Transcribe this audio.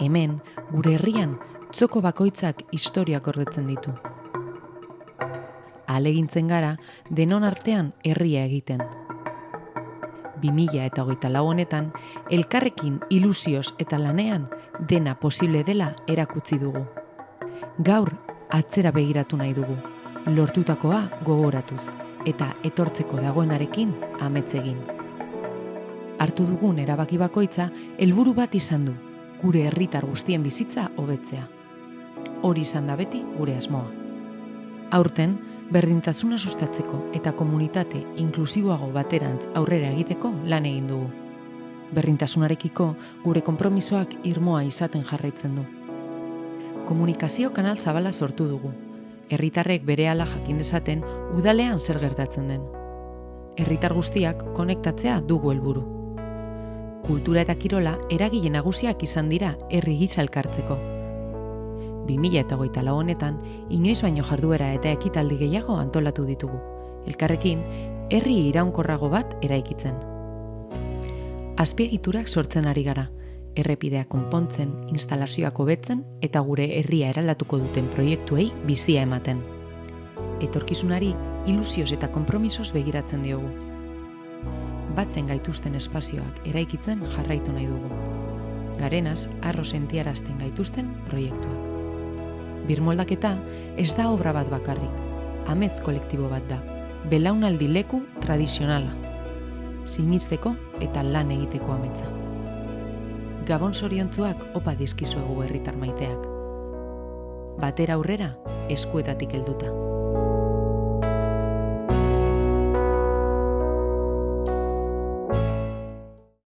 Hemen, gure herrian, txoko bakoitzak historiak gordetzen ditu. Ahalegintzen gara, denon artean herria egiten. 2024 honetan, elkarrekin ilusioz eta lanean dena posible dela erakutsi dugu. Gaur, atzera begiratu nahi dugu, lortutakoa gogoratuz, eta etortzeko dagoenarekin amets egin. Hartu dugun erabaki bakoitza, helburu bat izan du, gure herritar guztien bizitza hobetzea. Hori izan da beti gure asmoa. Aurten, berdintasuna sustatzeko eta komunitate inklusiboago baterantz aurrera egiteko lan egin dugu. Berdintasunarekiko gure konpromisoak irmoa izaten jarraitzen du. Komunikazio kanal zabala sortu dugu. Herritarrek berehala jakin dezaten udalean zer gertatzen den. Herritar guztiak konektatzea dugu helburu. Kultura eta kirola eragile nagusiak izan dira herri gisa elkartzeko. 2024 honetan, inoiz baino jarduera eta ekitaldi gehiago antolatu ditugu. Elkarrekin, herri iraunkorrago bat eraikitzen. Azpiegiturak sortzen ari gara, errepideak konpontzen, instalazioak hobetzen eta gure herria eraldatuko duten proiektuei bizia ematen. Etorkizunari ilusioz eta konpromisoz begiratzen diogu. Batzen gaituzten espazioak eraikitzen jarraitu nahi dugu. Garenaz, harro sentiarazten gaituzten proiektuak. Birmoldaketa ez da obra bat bakarrik, amets kolektibo bat da, belaunaldi leku tradizionala, sinisteko eta lan egiteko ametsa. Gabon zoriontzuak opa dizkizuegu herritar maiteak. Batera aurrera, eskuetatik helduta.